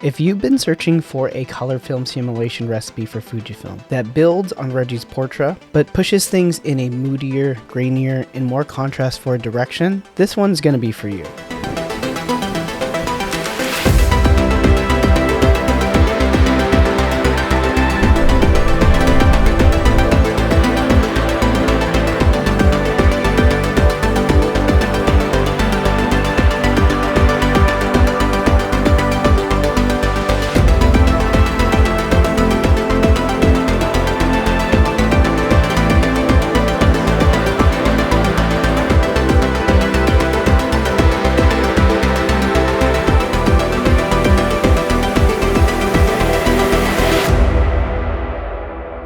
If you've been searching for a color film simulation recipe for Fujifilm that builds on Reggie's Portra, but pushes things in a moodier, grainier, and more contrast forward direction, this one's gonna be for you.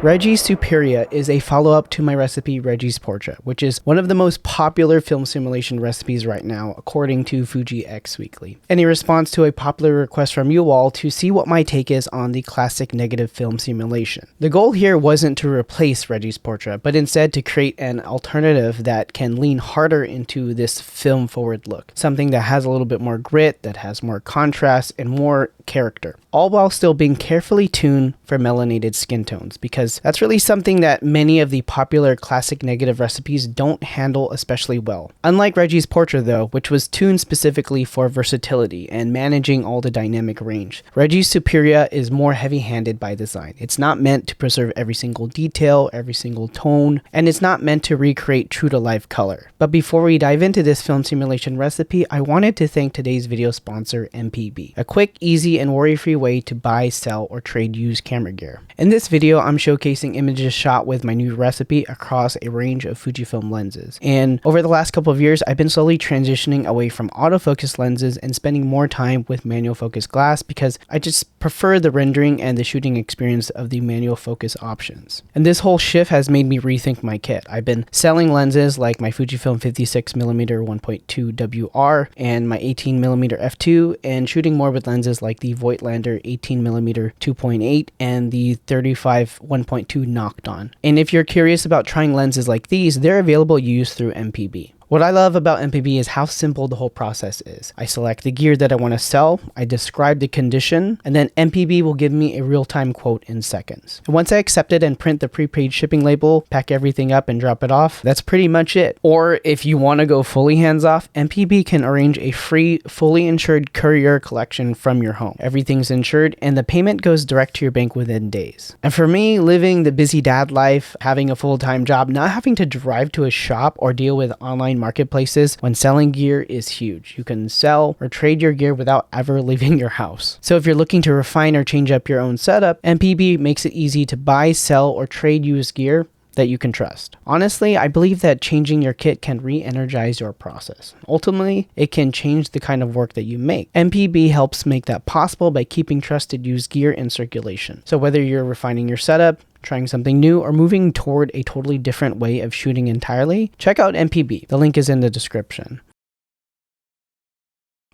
Reggie's Superia is a follow-up to my recipe Reggie's Portra, which is one of the most popular film simulation recipes right now, according to Fuji X Weekly. And in response to a popular request from you all to see what my take is on the classic negative film simulation. The goal here wasn't to replace Reggie's Portra, but instead to create an alternative that can lean harder into this film-forward look. Something that has a little bit more grit, that has more contrast, and more character. All while still being carefully tuned for melanated skin tones, because that's really something that many of the popular classic negative recipes don't handle especially well. Unlike Reggie's Portra though, which was tuned specifically for versatility and managing all the dynamic range, Reggie's Superia is more heavy-handed by design. It's not meant to preserve every single detail, every single tone, and it's not meant to recreate true-to-life color. But before we dive into this film simulation recipe, I wanted to thank today's video sponsor, MPB, a quick, easy, and worry-free way to buy, sell, or trade used camera gear. In this video, I'm showcasing images shot with my new recipe across a range of Fujifilm lenses. And over the last couple of years, I've been slowly transitioning away from autofocus lenses and spending more time with manual focus glass because I just prefer the rendering and the shooting experience of the manual focus options. And this whole shift has made me rethink my kit. I've been selling lenses like my Fujifilm 56mm 1.2 WR and my 18mm f2, and shooting more with lenses like the Voigtlander 18mm 2.8 and the 35 1.2 Nocton. And if you're curious about trying lenses like these, they're available used through MPB. What I love about MPB is how simple the whole process is. I select the gear that I want to sell, I describe the condition, and then MPB will give me a real-time quote in seconds. And once I accept it and print the prepaid shipping label, pack everything up and drop it off, that's pretty much it. Or if you want to go fully hands-off, MPB can arrange a free, fully insured courier collection from your home. Everything's insured and the payment goes direct to your bank within days. And for me, living the busy dad life, having a full-time job, not having to drive to a shop or deal with online marketplaces when selling gear is huge. You can sell or trade your gear without ever leaving your house. So if you're looking to refine or change up your own setup, MPB makes it easy to buy, sell, or trade used gear that you can trust. Honestly, I believe that changing your kit can re-energize your process. Ultimately, it can change the kind of work that you make. MPB helps make that possible by keeping trusted used gear in circulation. So whether you're refining your setup, trying something new, or moving toward a totally different way of shooting entirely, check out MPB. The link is in the description.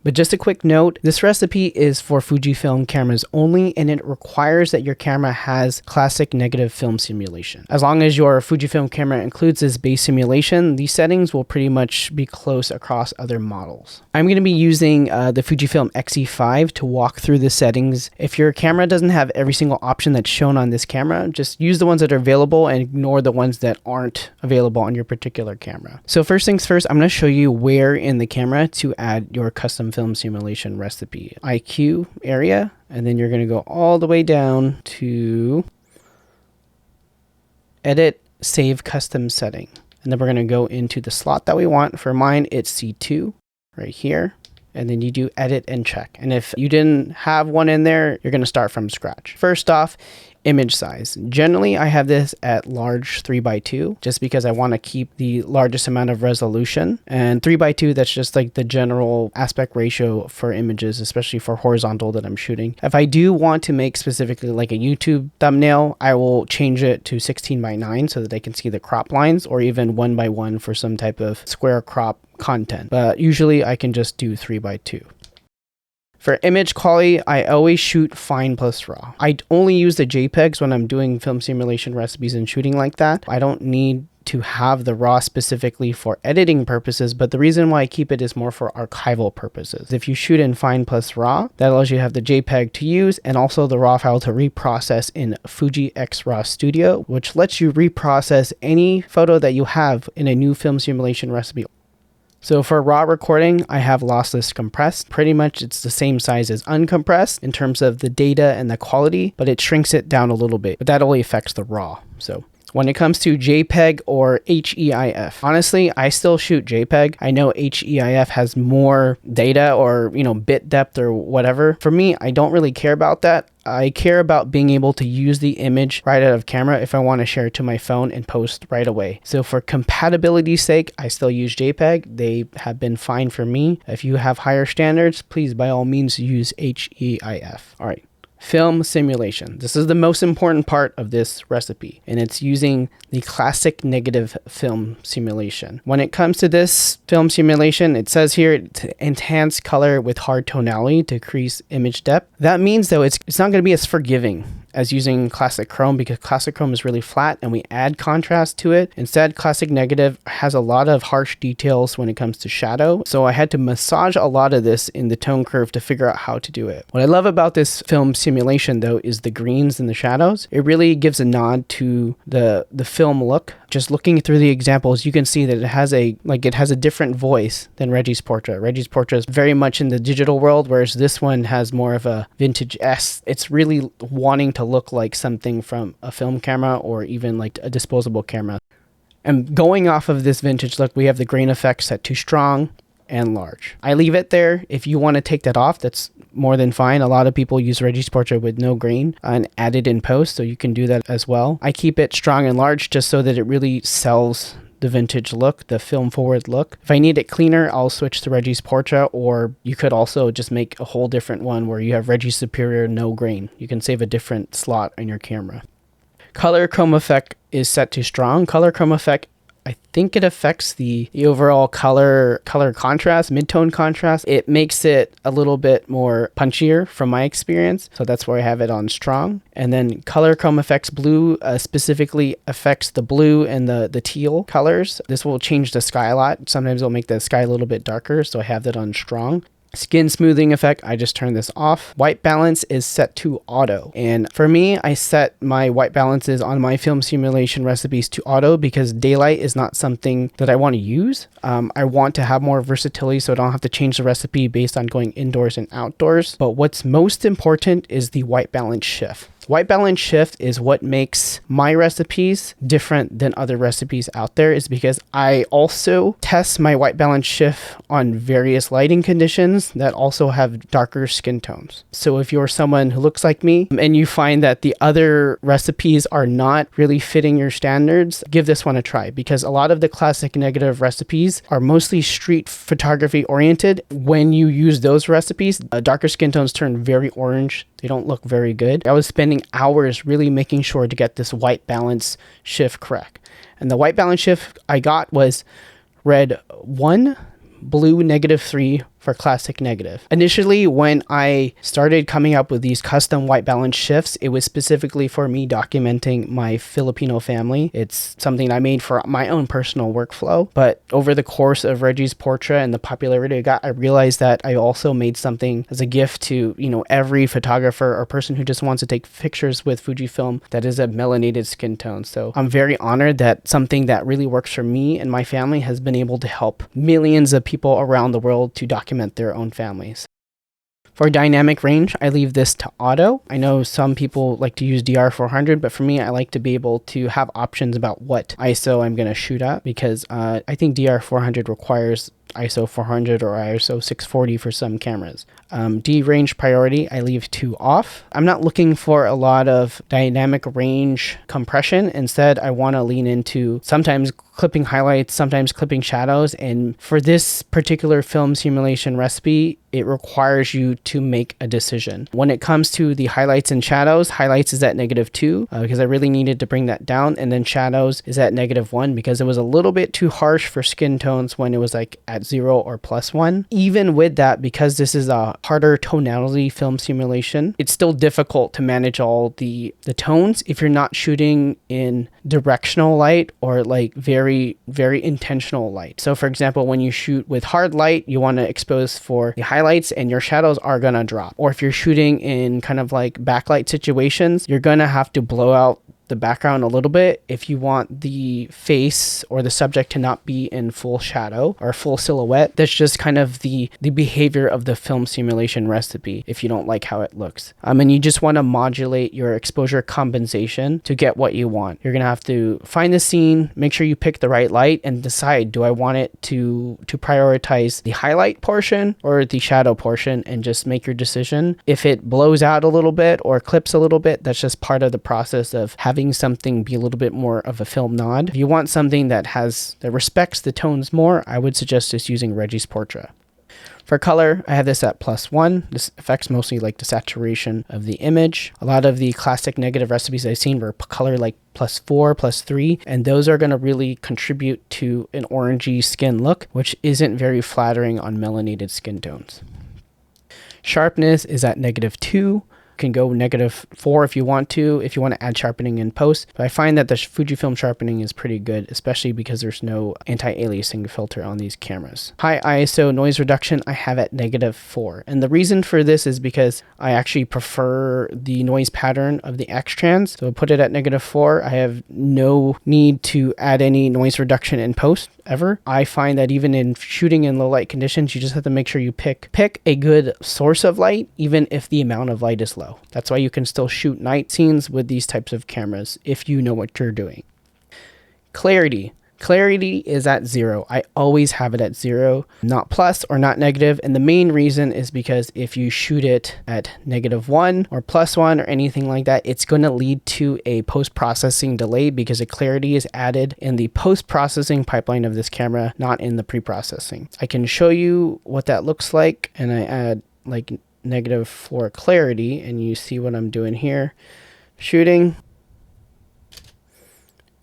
But just a quick note, this recipe is for Fujifilm cameras only, and it requires that your camera has classic negative film simulation. As long as your Fujifilm camera includes this base simulation, these settings will pretty much be close across other models. I'm going to be using the Fujifilm X-E5 to walk through the settings. If your camera doesn't have every single option that's shown on this camera, just use the ones that are available and ignore the ones that aren't available on your particular camera. So first things first, I'm going to show you where in the camera to add your custom film simulation recipe. IQ area, and then you're going to go all the way down to edit, save custom setting. And then we're going to go into the slot that we want. For mine, it's C2 right here. And then you do edit and check. And if you didn't have one in there, you're going to start from scratch. First off, image size. Generally, I have this at large 3x2 just because I want to keep the largest amount of resolution. And 3x2, that's just like the general aspect ratio for images, especially for horizontal that I'm shooting. If I do want to make specifically like a YouTube thumbnail, I will change it to 16:9 so that they can see the crop lines, or even 1x1 for some type of square crop content. But usually I can just do 3x2. For image quality, I always shoot fine plus raw. I only use the JPEGs when I'm doing film simulation recipes and shooting like that. I don't need to have the RAW specifically for editing purposes, but the reason why I keep it is more for archival purposes. If you shoot in Fine plus RAW, that allows you to have the JPEG to use and also the RAW file to reprocess in Fuji X RAW Studio, which lets you reprocess any photo that you have in a new film simulation recipe. So for raw recording, I have lossless compressed. Pretty much it's the same size as uncompressed in terms of the data and the quality, but it shrinks it down a little bit, but that only affects the raw. So when it comes to JPEG or HEIF, honestly, I still shoot JPEG. I know HEIF has more data or, bit depth or whatever. For me, I don't really care about that. I care about being able to use the image right out of camera if I want to share it to my phone and post right away. So for compatibility's sake, I still use JPEG. They have been fine for me. If you have higher standards, please by all means use HEIF. All right. Film simulation. This is the most important part of this recipe, and it's using the classic negative film simulation. When it comes to this film simulation, it says here to enhance color with hard tonality to increase image depth. That means though it's not going to be as forgiving as using classic chrome, because classic chrome is really flat and we add contrast to it. Instead, classic negative has a lot of harsh details when it comes to shadow. So I had to massage a lot of this in the tone curve to figure out how to do it. What I love about this film simulation though is the greens and the shadows. It really gives a nod to the film look. Just looking through the examples, you can see that it has a different voice than Reggie's Portra. Reggie's Portra is very much in the digital world, whereas this one has more of a vintage-esque. It's really wanting to look like something from a film camera or even like a disposable camera. And going off of this vintage look, we have the grain effect set to strong and large. I leave it there. If you want to take that off, that's more than fine. A lot of people use Reggie's Portra with no grain and add it in post, so you can do that as well. I keep it strong and large just so that it really sells the vintage look, the film forward look. If I need it cleaner, I'll switch to Reggie's Portra, or you could also just make a whole different one where you have Reggie's Superia no grain. You can save a different slot on your camera. Color chroma effect is set to strong. Color chroma effect, I think it affects the overall color contrast, mid-tone contrast. It makes it a little bit more punchier from my experience. So that's where I have it on strong. And then color chroma effects blue specifically affects the blue and the teal colors. This will change the sky a lot. Sometimes it'll make the sky a little bit darker. So I have that on strong. Skin smoothing effect, I just turn this off. White balance is set to auto. And for me, I set my white balances on my film simulation recipes to auto because daylight is not something that I want to use. I want to have more versatility so I don't have to change the recipe based on going indoors and outdoors. But what's most important is the white balance shift. White balance shift is what makes my recipes different than other recipes out there, is because I also test my white balance shift on various lighting conditions that also have darker skin tones. So if you're someone who looks like me and you find that the other recipes are not really fitting your standards, give this one a try, because a lot of the classic negative recipes are mostly street photography oriented. When you use those recipes, darker skin tones turn very orange. They don't look very good. I was spending hours really making sure to get this white balance shift correct. And the white balance shift I got was red 1, blue -3 for classic negative. Initially, when I started coming up with these custom white balance shifts, it was specifically for me documenting my Filipino family. It's something I made for my own personal workflow. But over the course of Reggie's Portra and the popularity I got, I realized that I also made something as a gift to, every photographer or person who just wants to take pictures with Fujifilm that is a melanated skin tone. So I'm very honored that something that really works for me and my family has been able to help millions of people around the world to document their own families. For dynamic range, I leave this to auto. I know some people like to use DR400, but for me, I like to be able to have options about what ISO I'm going to shoot at, because I think DR400 requires ISO 400 or ISO 640 for some cameras. D range priority, I leave to off. I'm not looking for a lot of dynamic range compression. Instead, I want to lean into sometimes clipping highlights, sometimes clipping shadows. And for this particular film simulation recipe, it requires you to make a decision. When it comes to the highlights and shadows, highlights is at -2 because I really needed to bring that down. And then shadows is at -1 because it was a little bit too harsh for skin tones when it was like at 0 or +1. Even with that, because this is a harder tonality film simulation. It's still difficult to manage all the tones if you're not shooting in directional light or like very, very intentional light. So for example, when you shoot with hard light, you want to expose for the highlights and your shadows are going to drop. Or if you're shooting in kind of like backlight situations, you're going to have to blow out the background a little bit if you want the face or the subject to not be in full shadow or full silhouette. That's just kind of the behavior of the film simulation recipe if you don't like how it looks. And you just want to modulate your exposure compensation to get what you want. You're going to have to find the scene, make sure you pick the right light, and decide, do I want it to prioritize the highlight portion or the shadow portion, and just make your decision. If it blows out a little bit or clips a little bit, that's just part of the process of having something be a little bit more of a film nod. If you want something that respects the tones more, I would suggest just using Reggie's Portra. For color, I have this at +1. This affects mostly like the saturation of the image. A lot of the classic negative recipes I've seen were color like +4, +3, and those are going to really contribute to an orangey skin look, which isn't very flattering on melanated skin tones. Sharpness is at -2. Can go -4 if you want to add sharpening in post, but I find that the Fujifilm sharpening is pretty good, especially because there's no anti-aliasing filter on these cameras. High ISO noise reduction I have at -4, and the reason for this is because I actually prefer the noise pattern of the X-Trans, so put it at -4. I have no need to add any noise reduction in post ever. I find that even in shooting in low light conditions, you just have to make sure you pick a good source of light, even if the amount of light is low. That's why you can still shoot night scenes with these types of cameras if you know what you're doing. Clarity. Clarity is at 0. I always have it at 0, not plus or not negative. And the main reason is because if you shoot it at -1 or +1 or anything like that, it's going to lead to a post-processing delay because the clarity is added in the post-processing pipeline of this camera, not in the pre-processing. I can show you what that looks like, and I add like -4 clarity, and you see what I'm doing here. Shooting,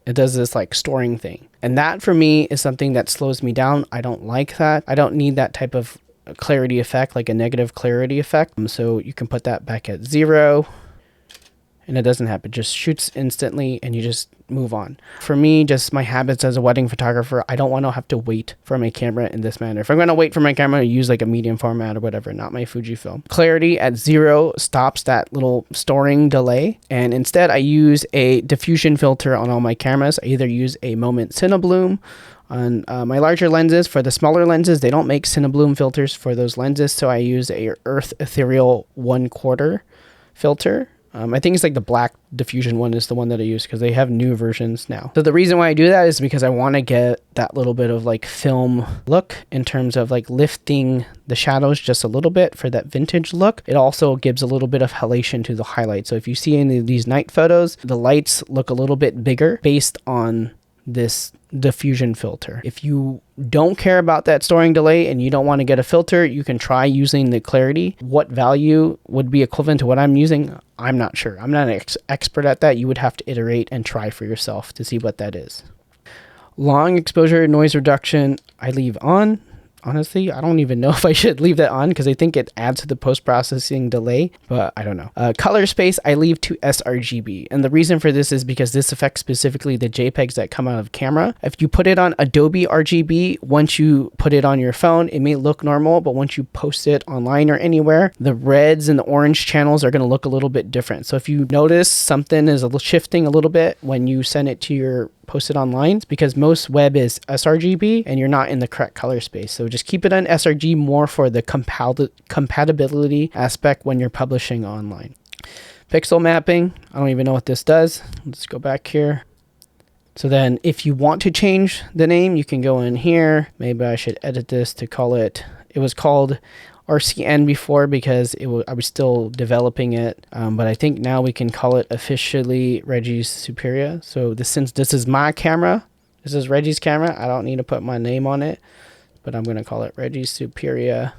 it does this like storing thing, and that for me is something that slows me down. I don't like that. I don't need that type of clarity effect, like a negative clarity effect. So you can put that back at 0, and it doesn't happen. It just shoots instantly and you just move on. For me, just my habits as a wedding photographer, I don't want to have to wait for my camera in this manner. If I'm going to wait for my camera to use like a medium format or whatever, not my Fujifilm. Clarity at 0 stops that little storing delay, and instead I use a diffusion filter on all my cameras. I either use a Moment Cinebloom on my larger lenses. For the smaller lenses, they don't make Cinebloom filters for those lenses, so I use a Earth Ethereal 1/4 filter. I think it's like the black diffusion one is the one that I use because they have new versions now. So the reason why I do that is because I want to get that little bit of like film look in terms of like lifting the shadows just a little bit for that vintage look. It also gives a little bit of halation to the highlight. So if you see any of these night photos, the lights look a little bit bigger based on this diffusion filter. If you don't care about that storing delay and you don't want to get a filter, you can try using the clarity. What value would be equivalent to what I'm using? I'm not sure. I'm not an expert at that. You would have to iterate and try for yourself to see what that is. Long exposure noise reduction, I leave on. Honestly, I don't even know if I should leave that on because I think it adds to the post-processing delay, but I don't know. Color space, I leave to sRGB. And the reason for this is because this affects specifically the JPEGs that come out of camera. If you put it on Adobe RGB, once you put it on your phone, it may look normal, but once you post it online or anywhere, the reds and the orange channels are going to look a little bit different. So if you notice something is shifting a little bit when you send it to your posted online, it's because most web is sRGB and you're not in the correct color space. So just keep it on sRGB more for the compatibility aspect when you're publishing online. Pixel mapping, I don't even know what this does. Let's go back here. So then if you want to change the name, you can go in here. Maybe I should edit this to call it, it was called RCN before because I was still developing it, but I think now we can call it officially Reggie's Superia. So since this is my camera, this is Reggie's camera, I don't need to put my name on it, but I'm going to call it Reggie's Superia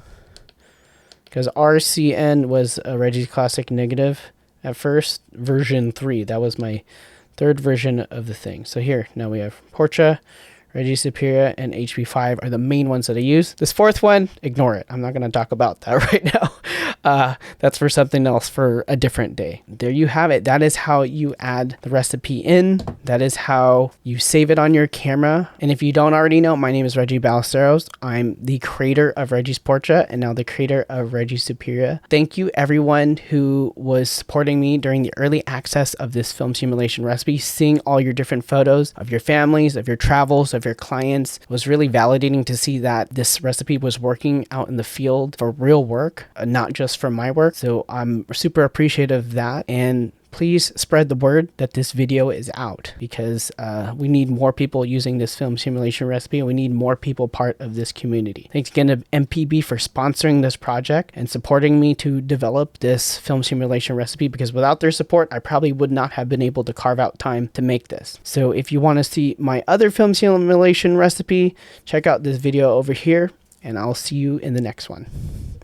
because RCN was a Reggie's Classic Negative at first, version 3. That was my third version of the thing. So here, now we have Portra, Reggie Superia, and HP5 are the main ones that I use. This fourth one, ignore it. I'm not going to talk about that right now. That's for something else for a different day. There you have it. That is how you add the recipe in. That is how you save it on your camera. And if you don't already know, my name is Reggie Ballesteros. I'm the creator of Reggie's Portra and now the creator of Reggie Superia. Thank you everyone who was supporting me during the early access of this film simulation recipe. Seeing all your different photos of your families, of your travels, of your clients was really validating to see that this recipe was working out in the field for real work, not just for my work. So I'm super appreciative of that, and please spread the word that this video is out, because we need more people using this film simulation recipe, and we need more people part of this community. Thanks again to MPB for sponsoring this project and supporting me to develop this film simulation recipe, because without their support, I probably would not have been able to carve out time to make this. So if you want to see my other film simulation recipe, check out this video over here, and I'll see you in the next one.